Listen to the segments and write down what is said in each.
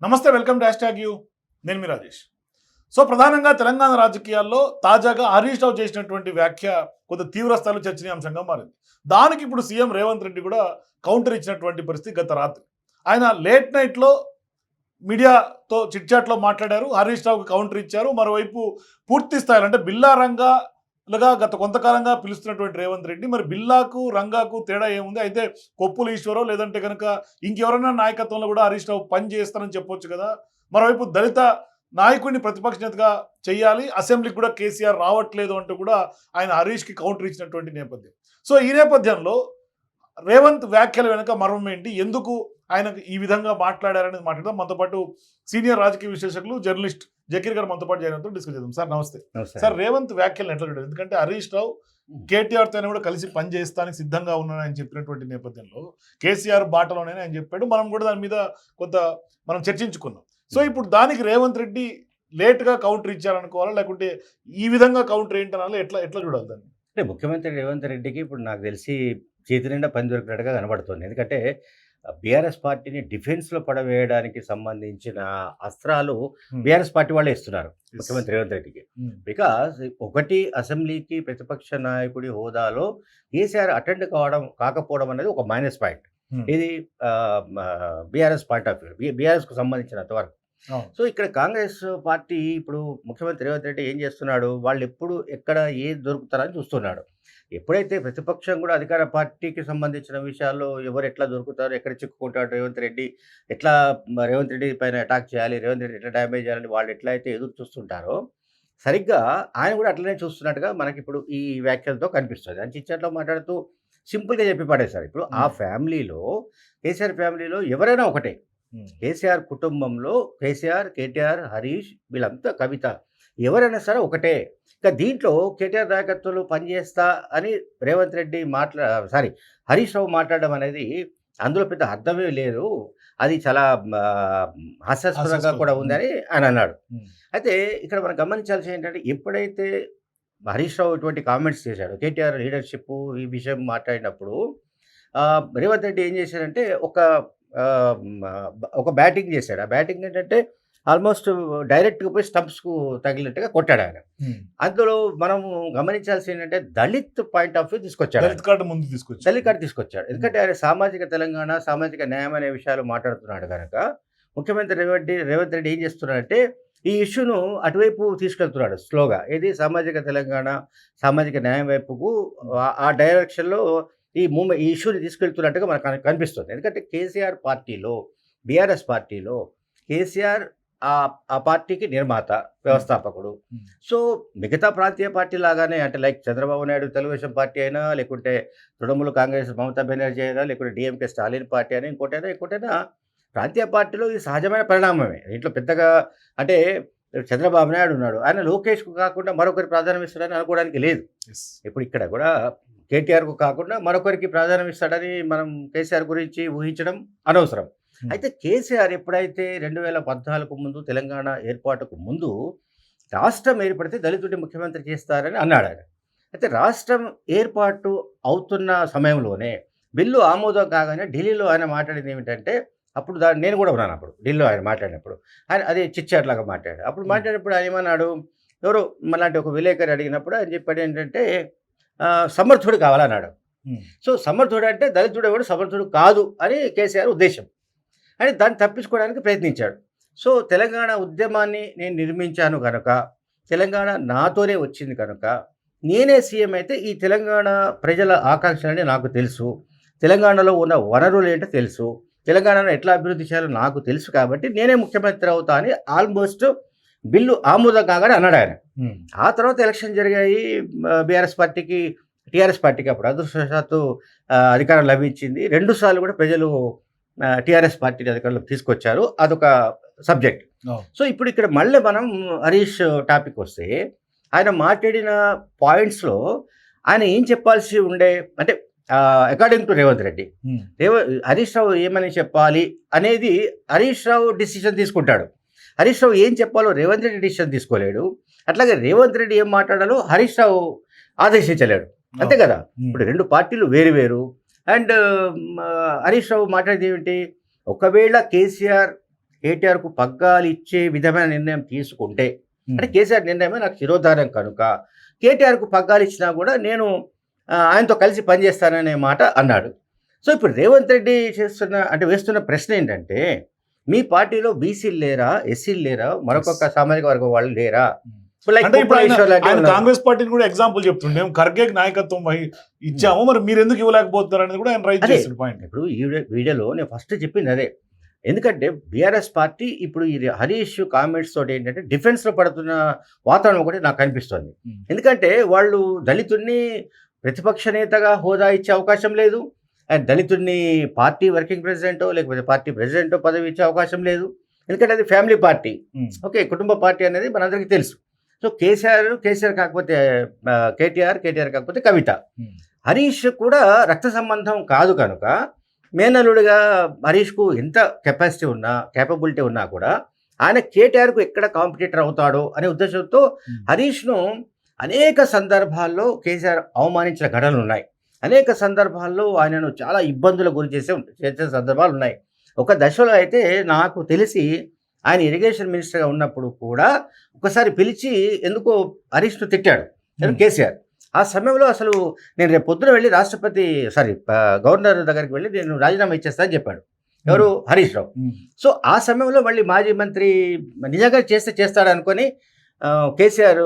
నమస్తే, welcome to hash tag you. నేను మీ Rajesh. So ప్రధానంగా తెలంగాణ రాజకీయాల్లో తాజాగా హరీష్ రావు చేసినటువంటి వ్యాఖ్య కొంత తీవ్ర స్థాయిలో చర్చనీయాంశంగా మారింది. దానికి ఇప్పుడు సీఎం రేవంత్ రెడ్డి కూడా కౌంటర్ ఇచ్చినటువంటి పరిస్థితి గత రాత్రి. ఆయన లేట్ నైట్లో మీడియాతో చిట్చాట్లో మాట్లాడారు. హరీష్ రావుకి కౌంటర్ ఇచ్చారు. మరోవైపు పూర్తి స్థాయిలో అంటే బిల్లా రంగాలుగా గత కొంతకాలంగా పిలుస్తున్నటువంటి రేవంత్ రెడ్డి మరి బిల్లాకు రంగాకు తేడా ఏముంది? అయితే కొప్పుల ఈశ్వరో లేదంటే కనుక ఇంకెవరైనా నాయకత్వంలో కూడా హరీష్ రావు పని చేస్తారని చెప్పొచ్చు కదా. మరోవైపు దళిత నాయకుడిని ప్రతిపక్ష నేతగా చేయాలి, అసెంబ్లీకి కూడా కేసీఆర్ రావట్లేదు అంటూ కూడా ఆయన హరీష్కి కౌంటర్ ఇచ్చినటువంటి నేపథ్యం. సో ఈ నేపథ్యంలో రేవంత్ వ్యాఖ్యల వెనుక మర్మం ఏంటి, ఎందుకు ఆయనకు ఈ విధంగా మాట్లాడారనేది మాట్లాడదాం. మనతో పాటు సీనియర్ రాజకీయ విశ్లేషకులు జర్నలిస్ట్ జకీర్ గారు మనతో పాటు చేయడంతో డిస్కస్ చేద్దాం. సార్ నమస్తే. సార్, రేవంత్ వ్యాఖ్యలను ఎట్లా చూడాలి? ఎందుకంటే హరీష్ రావు కేటీఆర్తో కూడా కలిసి పని చేస్తానికి సిద్ధంగా ఉన్నానని ఆయన చెప్పినటువంటి నేపథ్యంలో కేసీఆర్ బాటలోనే ఆయన చెప్పాడు. మనం కూడా దాని మీద కొంత మనం చర్చించుకున్నాం. సో ఇప్పుడు దానికి రేవంత్ రెడ్డి లేట్గా కౌంటర్ ఇచ్చారనుకోవాలా, లేకుంటే ఈ విధంగా కౌంటర్ ఏంటనాలో ఎట్లా ఎట్లా చూడాలి దాన్ని? అంటే ముఖ్యమంత్రి రేవంత్ రెడ్డికి ఇప్పుడు నాకు తెలిసి చేతి నిండా పని దొరికినట్టుగా కనబడుతుంది. ఎందుకంటే బీఆర్ఎస్ పార్టీని డిఫెన్స్లో పడవేయడానికి సంబంధించిన అస్త్రాలు బీఆర్ఎస్ పార్టీ వాళ్ళే ఇస్తున్నారు ముఖ్యమంత్రి రేవంత్ రెడ్డికి. బికాస్ ఒకటి, అసెంబ్లీకి ప్రతిపక్ష నాయకుడి హోదాలో కేసీఆర్ అటెండ్ కాకపోవడం అనేది ఒక మైనస్ పాయింట్. ఇది బీఆర్ఎస్ పాయింట్ ఆఫ్ వ్యూ, బీఆర్ఎస్కు సంబంధించినంత వరకు. సో ఇక్కడ కాంగ్రెస్ పార్టీ ఇప్పుడు ముఖ్యమంత్రి రేవంత్ రెడ్డి ఏం చేస్తున్నాడు, వాళ్ళు ఎప్పుడు ఎక్కడ ఏది దొరుకుతారని చూస్తున్నాడు. ఎప్పుడైతే ప్రతిపక్షం కూడా అధికార పార్టీకి సంబంధించిన విషయాల్లో ఎవరు ఎట్లా దొరుకుతారు, ఎక్కడ చిక్కుకుంటాడు రేవంత్ రెడ్డి, ఎట్లా రేవంత్ రెడ్డి పైన అటాక్ చేయాలి, రేవంత్ రెడ్డి ఎట్లా డ్యామేజ్ చేయాలని వాళ్ళు ఎట్లా అయితే ఎదురు చూస్తుంటారో సరిగ్గా ఆయన కూడా అట్లనే చూస్తున్నట్టుగా మనకి ఇప్పుడు ఈ వ్యాఖ్యలతో కనిపిస్తుంది. ఆయన చిచ్చట్లో మాట్లాడుతూ సింపుల్గా చెప్పి పడేశారు. ఇప్పుడు ఆ ఫ్యామిలీలో, కేసీఆర్ ఫ్యామిలీలో ఎవరైనా ఒకటే. కేసీఆర్ కుటుంబంలో కేసీఆర్, కేటీఆర్, హరీష్, వీళ్ళంతా కవిత, ఎవరైనా సరే ఒకటే. ఇక దీంట్లో కేటీఆర్ నాయకత్వంలో పనిచేస్తా అని రేవంత్ రెడ్డి హరీష్ రావు మాట్లాడడం అనేది అందులో పెద్ద అర్థమే లేదు, అది చాలా హాస్యాస్పదంగా కూడా ఉందని ఆయన అన్నాడు. అయితే ఇక్కడ మనం గమనించాల్సి ఏంటంటే, ఎప్పుడైతే హరీష్ రావు ఇటువంటి కామెంట్స్ చేశాడు, కేటీఆర్ లీడర్షిప్ ఈ విషయం మాట్లాడినప్పుడు రేవంత్ రెడ్డి ఏం చేశాడంటే ఒక బ్యాటింగ్ చేశాడు. ఆ బ్యాటింగ్ ఏంటంటే ఆల్మోస్ట్ డైరెక్ట్గా పోయి స్టంప్స్కు తగిలినట్టుగా కొట్టాడు ఆయన. అందులో మనము గమనించాల్సి ఏంటంటే దళిత్ పాయింట్ ఆఫ్ వ్యూ తీసుకొచ్చాడు, దళిత్ కార్డు తీసుకొచ్చాడు. ఎందుకంటే ఆయన సామాజిక తెలంగాణ, సామాజిక న్యాయం అనే విషయాలు మాట్లాడుతున్నాడు కనుక ముఖ్యమంత్రి రేవంత్ రెడ్డి ఏం చేస్తున్నాడంటే ఈ ఇష్యూను అటువైపు తీసుకెళ్తున్నాడు స్లోగా. ఏది సామాజిక తెలంగాణ, సామాజిక న్యాయం వైపుకు ఆ డైరెక్షన్లో ఈ ఇష్యూని తీసుకెళ్తున్నట్టుగా మనకు కనిపిస్తుంది. ఎందుకంటే కేసీఆర్ పార్టీలో, బీఆర్ఎస్ పార్టీలో కేసీఆర్ ఆ పార్టీకి నిర్మాత, వ్యవస్థాపకుడు. సో మిగతా ప్రాంతీయ పార్టీ లాగానే, అంటే లైక్ చంద్రబాబు నాయుడు తెలుగుదేశం పార్టీ అయినా, లేకుంటే తృణమూల్ కాంగ్రెస్ మమతా బెనర్జీ అయినా, లేకుంటే డిఎంకే స్టాలిన్ పార్టీ అయినా, ఇంకోటైనా ప్రాంతీయ పార్టీలో ఇది సహజమైన పరిణామమే. దీంట్లో పెద్దగా అంటే చంద్రబాబు నాయుడు ఉన్నాడు, ఆయన లోకేష్కు కాకుండా మరొకరి ప్రాధాన్యం ఇస్తాడని అనుకోవడానికి లేదు. ఇప్పుడు ఇక్కడ కూడా కేటీఆర్కు కాకుండా మరొకరికి ప్రాధాన్యం ఇస్తాడని మనం కేసీఆర్ గురించి ఊహించడం అనవసరం. అయితే కేసీఆర్ ఎప్పుడైతే 2014 ముందు, తెలంగాణ ఏర్పాటుకు ముందు రాష్ట్రం ఏర్పడితే దళితుడి ముఖ్యమంత్రి చేస్తారని అన్నాడు ఆయన. అయితే రాష్ట్రం ఏర్పాటు అవుతున్న సమయంలోనే బిల్లు ఆమోదం కాగానే ఢిల్లీలో ఆయన మాట్లాడింది ఏమిటంటే, అప్పుడు నేను కూడా ఉన్నాను అప్పుడు ఢిల్లీలో ఆయన మాట్లాడినప్పుడు. ఆయన అదే చిట్చాట్లాగా మాట్లాడాడు. అప్పుడు మాట్లాడినప్పుడు ఆయన ఏమన్నాడు, ఎవరో మళ్ళాంటి ఒక విలేకరి అడిగినప్పుడు ఆయన చెప్పాడు ఏంటంటే సమర్థుడు కావాలన్నాడు. సో సమర్థుడు అంటే దళితుడు ఎవడు సమర్థుడు కాదు అని కేసీఆర్ ఉద్దేశం. అని దాన్ని తప్పించుకోవడానికి ప్రయత్నించాడు. సో తెలంగాణ ఉద్యమాన్ని నేను నిర్మించాను కనుక, తెలంగాణ నాతోనే వచ్చింది కనుక, నేనే సీఎం అయితే ఈ తెలంగాణ ప్రజల ఆకాంక్షలని నాకు తెలుసు, తెలంగాణలో ఉన్న వనరులు ఏంటో తెలుసు, తెలంగాణను ఎట్లా అభివృద్ధి చేయాలో నాకు తెలుసు, కాబట్టి నేనే ముఖ్యమంత్రి అవుతా అని ఆల్మోస్ట్ బిల్లు ఆమోదం కాగానే అన్నాడు ఆయన. ఆ తర్వాత ఎలక్షన్ జరిగాయి. బీఆర్ఎస్ పార్టీకి, టీఆర్ఎస్ పార్టీకి అప్పుడు అదృష్టవశాత్తు అధికారం లభించింది. 2 సార్లు కూడా ప్రజలు టీఆర్ఎస్ పార్టీని అధికారంలోకి తీసుకొచ్చారు. అదొక సబ్జెక్ట్. సో ఇప్పుడు ఇక్కడ మళ్ళీ మనం హరీష్ టాపిక్ వస్తే, ఆయన మాట్లాడిన పాయింట్స్లో ఆయన ఏం చెప్పాల్సి ఉండే అంటే అకార్డింగ్ టు రేవంత్ రెడ్డి, హరీష్ రావు ఏమని చెప్పాలి అనేది హరీష్ రావు డిసిషన్ తీసుకుంటాడు. హరీష్ రావు ఏం చెప్పాలో రేవంత్ రెడ్డి డిసిషన్ తీసుకోలేడు. అట్లాగే రేవంత్ రెడ్డి ఏం మాట్లాడాలో హరీష్ రావు ఆదేశించలేడు. అంతే కదా. ఇప్పుడు 2 పార్టీలు వేరు. అండ్ హరీష్ రావు మాట్లాడేది ఏమిటి, ఒకవేళ కేసీఆర్ కేటీఆర్కు పగ్గాలు ఇచ్చే విధమైన నిర్ణయం తీసుకుంటే, అంటే కేసీఆర్ నిర్ణయమే నాకు శిరోధారం కనుక కేటీఆర్కు పగ్గాలు ఇచ్చినా కూడా నేను ఆయనతో కలిసి పనిచేస్తాననే మాట అన్నాడు. సో ఇప్పుడు రేవంత్ రెడ్డి వేస్తున్న ప్రశ్న ఏంటంటే, మీ పార్టీలో బీసీలు లేరా, ఎస్సీలు లేరా, మరొక సామాజిక వర్గం వాళ్ళు లేరా? కాంగ్రెస్ పార్టీని కూడా ఎగ్జాంపుల్ చెప్తుండే, ఖర్గే నాయకత్వం ఇచ్చాము, మరి మీరు ఎందుకు ఇవ్వలేకపోతున్నారు అనేది కూడా ఆయన రైట్ చేసిన పాయింట్. ఇప్పుడు ఈ వీడియోలో నేను ఫస్ట్ చెప్పింది అదే. ఎందుకంటే బీఆర్ఎస్ పార్టీ ఇప్పుడు ఈ హరీష్ కామెంట్స్ తోటి ఏంటంటే డిఫెన్స్లో పడుతున్న వాతావరణం ఒకటి నాకు కనిపిస్తుంది. ఎందుకంటే వాళ్ళు దళితుడిని ప్రతిపక్ష నేతగా హోదా ఇచ్చే అవకాశం లేదు, అండ్ దళితుడిని పార్టీ వర్కింగ్ ప్రెసిడెంటో లేకపోతే పార్టీ ప్రెసిడెంటో పదవి ఇచ్చే అవకాశం లేదు. ఎందుకంటే అది ఫ్యామిలీ పార్టీ, ఓకే, కుటుంబ పార్టీ అనేది మనందరికీ తెలుసు. సో కేసీఆర్ కాకపోతే కేటీఆర్ కాకపోతే కవిత. హరీష్ కూడా రక్త సంబంధం కాదు కనుక మేనలుడిగా హరీష్కు ఎంత కెపాసిటీ ఉన్నా, కేపబిలిటీ ఉన్నా కూడా ఆయన కేటీఆర్కు ఎక్కడ కాంపిటీటర్ అవుతాడో అనే ఉద్దేశంతో హరీష్ను అనేక సందర్భాల్లో కేసీఆర్ అవమానించిన ఘటనలు ఉన్నాయి. అనేక సందర్భాల్లో ఆయనను చాలా ఇబ్బందులకు గురి చేసే సందర్భాలు ఉన్నాయి. ఒక దశలో అయితే నాకు తెలిసి ఆయన ఇరిగేషన్ మినిస్టర్గా ఉన్నప్పుడు కూడా ఒకసారి పిలిచి ఎందుకో హరీష్ను తిట్టాడు కేసీఆర్. ఆ సమయంలో అసలు నేను రేపు పొద్దున వెళ్ళి గవర్నర్ దగ్గరికి వెళ్ళి నేను రాజీనామా ఇచ్చేస్తా అని చెప్పాడు. ఎవరు? హరీష్ రావు. సో ఆ సమయంలో మళ్ళీ మాజీ మంత్రి నిజంగా చేస్తాడు అనుకొని కేసీఆర్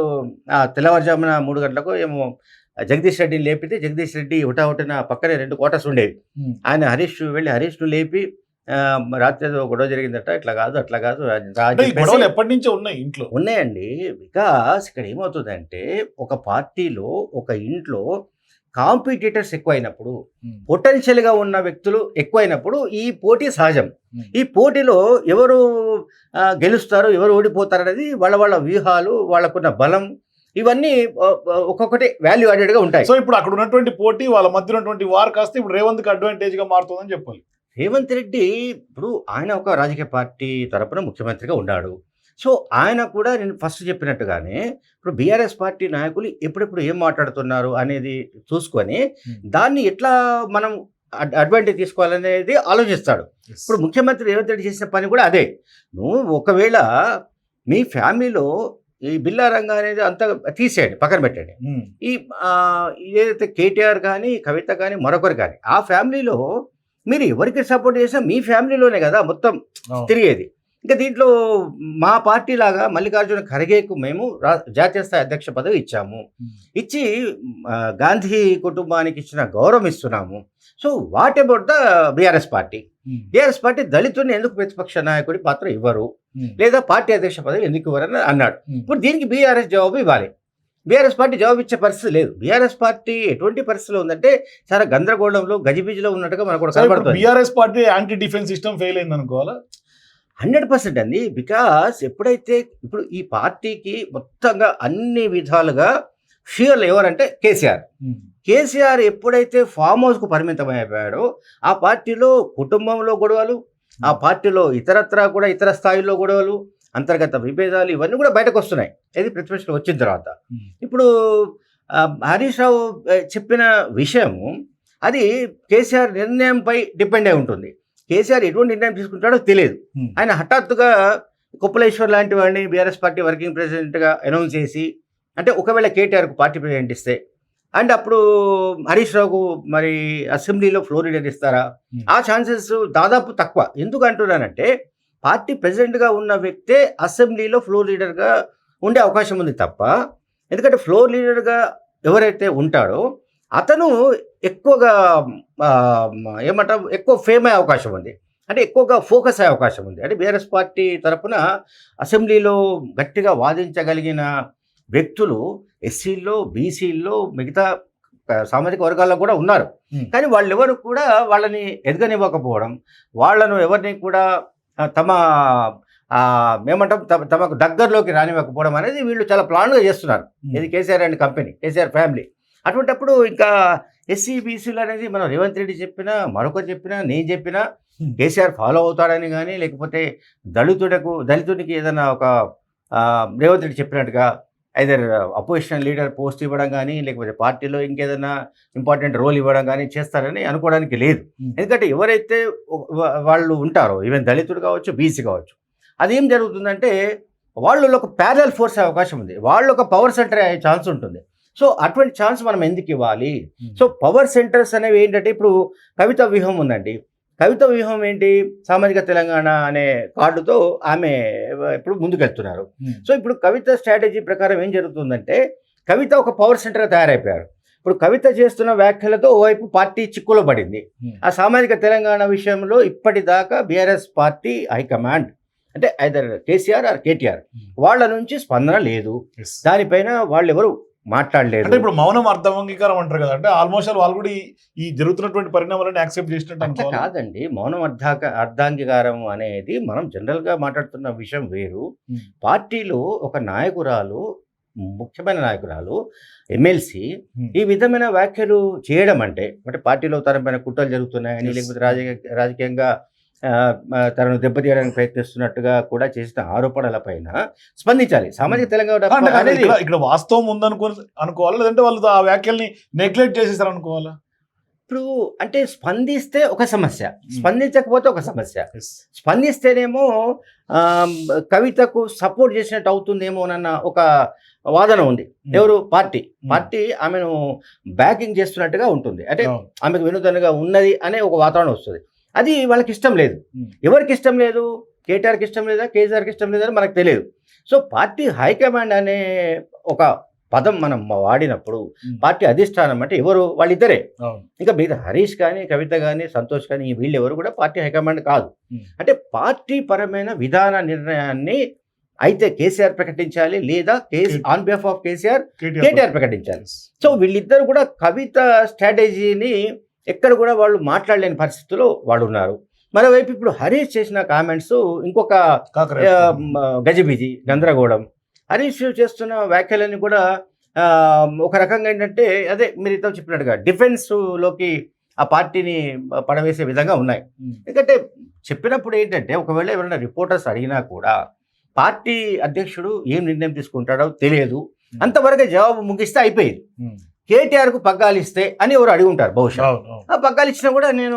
తెల్లవారుజామున 3 గంటలకు ఏమో జగదీష్ రెడ్డిని లేపితే, జగదీష్ రెడ్డి హుటాహుటిన పక్కనే 2 క్వార్టర్స్ ఉండేవి. ఆయన హరీష్ను లేపి రాత్రి గొడవ జరిగిందట, ఇట్లా కాదు అట్లా కాదు ఎప్పటి నుంచో ఉన్నాయి ఇంట్లో ఉన్నాయండి. బికాస్ ఇక్కడ ఏమవుతుందంటే ఒక పార్టీలో ఒక ఇంట్లో కాంపిటీటర్స్ ఎక్కువైనప్పుడు, పొటెన్షియల్గా ఉన్న వ్యక్తులు ఎక్కువైనప్పుడు ఈ పోటీ సహజం. ఈ పోటీలో ఎవరు గెలుస్తారు, ఎవరు ఓడిపోతారు అనేది వాళ్ళ వ్యూహాలు, వాళ్ళకున్న బలం, ఇవన్నీ ఒక్కొక్కటి వాల్యూ యాడెడ్గా ఉంటాయి. సో ఇప్పుడు అక్కడ ఉన్నటువంటి పోటీ, వాళ్ళ మధ్య ఉన్నటువంటి వార్ కాస్త ఇప్పుడు రేవంత్కి అడ్వాంటేజ్గా మారుతుందని చెప్పాలి. రేవంత్ రెడ్డి ఇప్పుడు ఆయన ఒక రాజకీయ పార్టీ తరపున ముఖ్యమంత్రిగా ఉన్నాడు. సో ఆయన కూడా నేను ఫస్ట్ చెప్పినట్టుగానే ఇప్పుడు బీఆర్ఎస్ పార్టీ నాయకులు ఎప్పుడెప్పుడు ఏం మాట్లాడుతున్నారు అనేది చూసుకొని దాన్ని ఎట్లా మనం అడ్వాంటేజ్ తీసుకోవాలనేది ఆలోచిస్తాడు. ఇప్పుడు ముఖ్యమంత్రి రేవంత్ రెడ్డి చేసిన పని కూడా అదే. నువ్వు ఒకవేళ మీ ఫ్యామిలీలో ఈ బిల్లా రంగ అనేది అంతా తీసేయండి, పక్కన పెట్టండి. ఏదైతే కేటీఆర్ కానీ, కవిత కానీ, మరొకరు కానీ, ఆ ఫ్యామిలీలో మీరు ఎవరికి సపోర్ట్ చేసినా మీ ఫ్యామిలీలోనే కదా మొత్తం తిరిగేది. ఇంకా దీంట్లో మా పార్టీ లాగా మల్లికార్జున ఖర్గేకు మేము జాతీయ స్థాయి అధ్యక్ష పదవి ఇచ్చాము, ఇచ్చి గాంధీ కుటుంబానికి ఇచ్చిన గౌరవం ఇస్తున్నాము. So what about the BRS party? BRS party దళితుడిని ఎందుకు ప్రతిపక్ష నాయకుడి పాత్ర ఇవ్వరు, లేదా పార్టీ అధ్యక్ష పదవి ఎందుకు ఇవ్వరని అన్నాడు. ఇప్పుడు దీనికి బీఆర్ఎస్ జవాబు ఇవ్వాలి. బీఆర్ఎస్ పార్టీ జవాబు ఇచ్చే పరిస్థితి లేదు. బీఆర్ఎస్ పార్టీ ఎటువంటి పరిస్థితిలో ఉందంటే చాలా గందరగోళంలో, గజిబిజిలో ఉన్నట్టుగా మనకు కనబడుతుంది. BRS party anti defence system fail అయింది అనుకోవాలా? 100% అండి. బికాస్ ఎప్పుడైతే ఇప్పుడు ఈ పార్టీకి మొత్తంగా అన్ని విధాలుగా ఫియర్లు ఎవరంటే కేసీఆర్ ఎప్పుడైతే ఫామ్ హౌస్కు పరిమితం అయిపోయాడో ఆ పార్టీలో కుటుంబంలో గొడవలు, ఆ పార్టీలో ఇతర స్థాయిల్లో గొడవలు, అంతర్గత విభేదాలు, ఇవన్నీ కూడా బయటకు వస్తున్నాయి. ఇది ప్రతిపక్షంలో వచ్చిన తర్వాత. ఇప్పుడు హరీష్ రావు చెప్పిన విషయము అది కేసీఆర్ నిర్ణయంపై డిపెండ్ అయి ఉంటుంది. కేసీఆర్ ఎటువంటి నిర్ణయం తీసుకుంటాడో తెలియదు. ఆయన హఠాత్తుగా కొప్పులేశ్వర్ లాంటి వాడిని బీఆర్ఎస్ పార్టీ వర్కింగ్ ప్రెసిడెంట్గా అనౌన్స్ చేసి, అంటే ఒకవేళ కేటీఆర్కు పార్టీ ప్రెసిడెంట్ ఇస్తే అండ్ అప్పుడు హరీష్ రావుకు మరి అసెంబ్లీలో ఫ్లోర్ లీడర్ ఇస్తారా? ఆ ఛాన్సెస్ దాదాపు తక్కువ. ఎందుకు అంటున్నానంటే పార్టీ ప్రెసిడెంట్గా ఉన్న వ్యక్తే అసెంబ్లీలో ఫ్లోర్ లీడర్గా ఉండే అవకాశం ఉంది తప్ప, ఎందుకంటే ఫ్లోర్ లీడర్గా ఎవరైతే ఉంటాడో అతను ఎక్కువగా ఎక్కువ ఫేమ్ అయ్యే అవకాశం ఉంది, అంటే ఎక్కువగా ఫోకస్ అయ్యే అవకాశం ఉంది. అంటే బీఆర్ఎస్ పార్టీ తరఫున అసెంబ్లీలో గట్టిగా వాదించగలిగిన వ్యక్తులు ఎస్సీల్లో, బీసీల్లో, మిగతా సామాజిక వర్గాల్లో కూడా ఉన్నారు. కానీ వాళ్ళెవరు కూడా వాళ్ళని ఎదగనివ్వకపోవడం, వాళ్ళను ఎవరిని కూడా తమకు దగ్గరలోకి రానివ్వకపోవడం అనేది వీళ్ళు చాలా ప్లాన్గా చేస్తున్నారు. ఇది KCR and company, KCR family. అటువంటిప్పుడు ఇంకా ఎస్సీ బీసీలు అనేది మనం రేవంత్ రెడ్డి చెప్పినా, మరొకరు చెప్పినా, నేను చెప్పినా కేసీఆర్ ఫాలో అవుతాడని కానీ, లేకపోతే దళితుడికి ఏదైనా ఒక రేవంత్ రెడ్డి చెప్పినట్టుగా ఐదర్ అపోజిషన్ లీడర్ పోస్ట్ ఇవ్వడం కానీ, లేకపోతే పార్టీలో ఇంకేదైనా ఇంపార్టెంట్ రోల్ ఇవ్వడం కానీ చేస్తారని అనుకోవడానికి లేదు. ఎందుకంటే ఎవరైతే వాళ్ళు ఉంటారో, ఈవెన్ దళితుడు కావచ్చు, బీసీ కావచ్చు, అదేం జరుగుతుందంటే వాళ్ళు ఒక ప్యారల్ ఫోర్స్ అవకాశం ఉంది, వాళ్ళు ఒక పవర్ సెంటర్ అయ్యే ఛాన్స్ ఉంటుంది. సో అటువంటి ఛాన్స్ మనం ఎందుకు ఇవ్వాలి? సో పవర్ సెంటర్స్ అనేవి ఏంటంటే, ఇప్పుడు కవిత వ్యూహం ఉందండి. కవిత వ్యూహం ఏంటి? సామాజిక తెలంగాణ అనే కార్డుతో ఆమె ఇప్పుడు ముందుకెళ్తున్నారు. సో ఇప్పుడు కవిత స్ట్రాటజీ ప్రకారం ఏం జరుగుతుందంటే, కవిత ఒక పవర్ సెంటర్గా తయారైపోయారు. ఇప్పుడు కవిత చేస్తున్న వ్యాఖ్యలతో ఓవైపు పార్టీ చిక్కులో పడింది. ఆ సామాజిక తెలంగాణ విషయంలో ఇప్పటిదాకా బీఆర్ఎస్ పార్టీ హైకమాండ్ అంటే ఐదర్ కేసీఆర్ ఆర్ కేటీఆర్ వాళ్ళ నుంచి స్పందన లేదు. దానిపైన వాళ్ళు ఎవరు మాట్లాడలేదు. అంటే ఇప్పుడు మౌనం అర్థంగీకారం అంటారు కదా, అంటే ఆల్మోస్ట్ వాళ్ళు కూడా ఈ జరుగుతున్నటువంటి పరిణామాలను యాక్సెప్ట్ చేసినట్టు కాదండి. మౌనం అర్ధాంగీకారం అనేది మనం జనరల్గా మాట్లాడుతున్న విషయం వేరు. పార్టీలో ఒక నాయకురాలు, ముఖ్యమైన నాయకురాలు, ఎమ్మెల్సీ ఈ విధమైన వ్యాఖ్యలు చేయడం అంటే పార్టీలో తన పైన కుట్రలు జరుగుతున్నాయని, లేకపోతే రాజకీయంగా తనను దెబ్బతీయడానికి ప్రయత్నిస్తున్నట్టుగా కూడా చేసిన ఆరోపణల పైన స్పందించాలి. సామాజిక తెలంగాణ అనేది ఇక్కడ వాస్తవం అనుకోవాలి, లేదంటే వాళ్ళు ఆ వ్యాఖ్యల్ని నెగ్లెక్ట్ చేసేసారు అనుకోవాలా? ఇప్పుడు అంటే స్పందిస్తే ఒక సమస్య, స్పందించకపోతే ఒక సమస్య. స్పందిస్తేనేమో కవితకు సపోర్ట్ చేసినట్టు అవుతుందేమోనన్న ఒక వాదన ఉంది. ఎవరు? పార్టీ ఆమెను బ్యాకింగ్ చేస్తున్నట్టుగా ఉంటుంది, అంటే ఆమెకు వినూతనగా ఉన్నది అనే ఒక వాతావరణం వస్తుంది. అది వాళ్ళకి ఇష్టం లేదు. ఎవరికి ఇష్టం లేదు? కేటీఆర్కి ఇష్టం లేదా, కేసీఆర్కి ఇష్టం లేదని మనకు తెలియదు. సో పార్టీ హైకమాండ్ అనే ఒక పదం మనం వాడినప్పుడు పార్టీ అధిష్టానం అంటే ఎవరు? వాళ్ళిద్దరే. ఇంకా మిగతా హరీష్ కానీ, కవిత కానీ, సంతోష్ కానీ వీళ్ళు ఎవరు కూడా పార్టీ హైకమాండ్ కాదు. అంటే పార్టీ పరమైన విధాన నిర్ణయాన్ని అయితే కేసీఆర్ ప్రకటించాలి, లేదా ఆన్ బిహాఫ్ ఆఫ్ కేటీఆర్ ప్రకటించాలి. సో వీళ్ళిద్దరు కూడా కవిత స్ట్రాటజీని ఎక్కడ కూడా వాళ్ళు మాట్లాడలేని పరిస్థితుల్లో వాళ్ళు ఉన్నారు. మరోవైపు ఇప్పుడు హరీష్ చేసిన కామెంట్స్ ఇంకొక గజిబిజి, గందరగోళం. హరీష్ చేస్తున్న వ్యాఖ్యలన్నీ కూడా ఒక రకంగా ఏంటంటే అదే మీరు ఇంత చెప్పినట్టుగా డిఫెన్స్లోకి ఆ పార్టీని పడవేసే విధంగా ఉన్నాయి. ఎందుకంటే చెప్పినప్పుడు ఏంటంటే ఒకవేళ ఎవరైనా రిపోర్టర్స్ అడిగినా కూడా పార్టీ అధ్యక్షుడు ఏం నిర్ణయం తీసుకుంటాడో తెలియదు, అంతవరకే జవాబు ముగిస్తే అయిపోయింది. కేటీఆర్కు పగ్గాలు ఇస్తే అని ఎవరు అడిగి ఉంటారు బహుశా. ఆ పగ్గాలు ఇచ్చినా కూడా నేను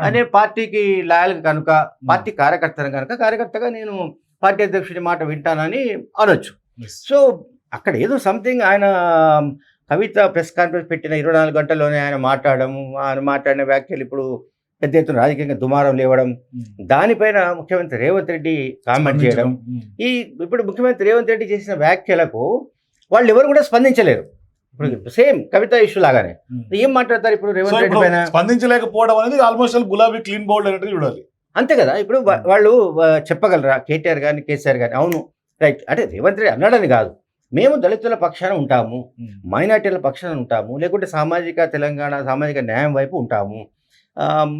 అనే పార్టీకి లాయల్ కనుక, పార్టీ కార్యకర్తగా నేను పార్టీ అధ్యక్షుడి మాట వింటానని అనొచ్చు. సో అక్కడ ఏదో సంథింగ్ ఆయన కవిత ప్రెస్ కాన్ఫరెన్స్ పెట్టిన 24 గంటల్లోనే ఆయన మాట్లాడిన వ్యాఖ్యలు ఇప్పుడు పెద్ద ఎత్తున రాజకీయంగా దుమారం లేవడం, దానిపైన ముఖ్యమంత్రి రేవంత్ రెడ్డి కామెంట్ చేయడం, ఇప్పుడు ముఖ్యమంత్రి రేవంత్ రెడ్డి చేసిన వ్యాఖ్యలకు వాళ్ళు ఎవరు కూడా స్పందించలేరు. ఇప్పుడు సేమ్ కవిత ఇష్యూ లాగానే ఏం మాట్లాడతారు ఇప్పుడు రేవంత్ రెడ్డి పైన? స్పందించలేకపోవడం అనేది ఆల్మోస్ట్ గులాబీ క్లీన్ బోల్డ్ అనేది చూడాలి. అంతే కదా. ఇప్పుడు వాళ్ళు చెప్పగలరా కేటీఆర్ కానీ, కేసీఆర్ కానీ అవును రైట్ అంటే రేవంత్ రెడ్డి అన్నాడని కాదు, మేము దళితుల పక్షాన ఉంటాము, మైనార్టీల పక్షాన ఉంటాము, లేకుంటే సామాజిక తెలంగాణ, సామాజిక న్యాయం వైపు ఉంటాము.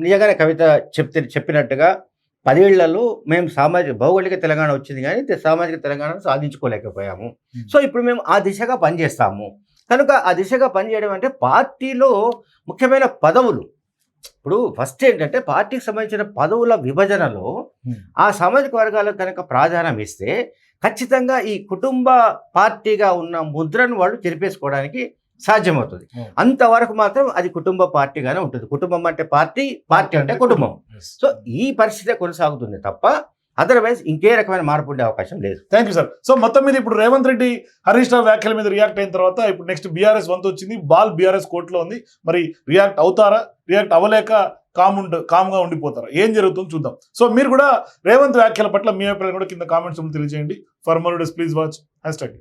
నిజంగానే కవిత చెప్పినట్టుగా 10 ఏళ్లలో మేము భౌగోళిక తెలంగాణ వచ్చింది కానీ సామాజిక తెలంగాణను సాధించుకోలేకపోయాము. సో ఇప్పుడు మేము ఆ దిశగా పనిచేస్తాము. కనుక ఆ దిశగా పనిచేయడం అంటే పార్టీలో ముఖ్యమైన పదవులు, ఇప్పుడు ఫస్ట్ ఏంటంటే పార్టీకి సంబంధించిన పదవుల విభజనలో ఆ సామాజిక వర్గాలకు కనుక ప్రాధాన్యం ఇస్తే ఖచ్చితంగా ఈ కుటుంబ పార్టీగా ఉన్న ముద్రను వాళ్ళు చెరిపేసుకోవడానికి సాధ్యమవుతుంది. అంతవరకు మాత్రం అది కుటుంబ పార్టీగానే ఉంటుంది. కుటుంబం అంటే పార్టీ అంటే కుటుంబం. సో ఈ పరిస్థితి కొనసాగుతుంది తప్ప అదర్వైజ్ ఇంకే రకమైన మార్పు ఉండే అవకాశం లేదు. Thank you sir. సో మొత్తం మీద ఇప్పుడు రేవంత్ రెడ్డి హరీష్ రావు వ్యాఖ్యల మీద రియాక్ట్ అయిన తర్వాత ఇప్పుడు నెక్స్ట్ బీఆర్ఎస్ వంతు వచ్చింది. బాల్ బీఆర్ఎస్ కోర్టులో ఉంది. మరి రియాక్ట్ అవుతారా, రియాక్ట్ అవ్వలేక కామ్గా ఉండిపోతారా, ఏం జరుగుతుందో చూద్దాం. సో మీరు కూడా రేవంత్ వ్యాఖ్యల పట్ల మీ అభిప్రాయం కూడా కింద కామెంట్స్ తెలియజేయండి. For more videos please watch #.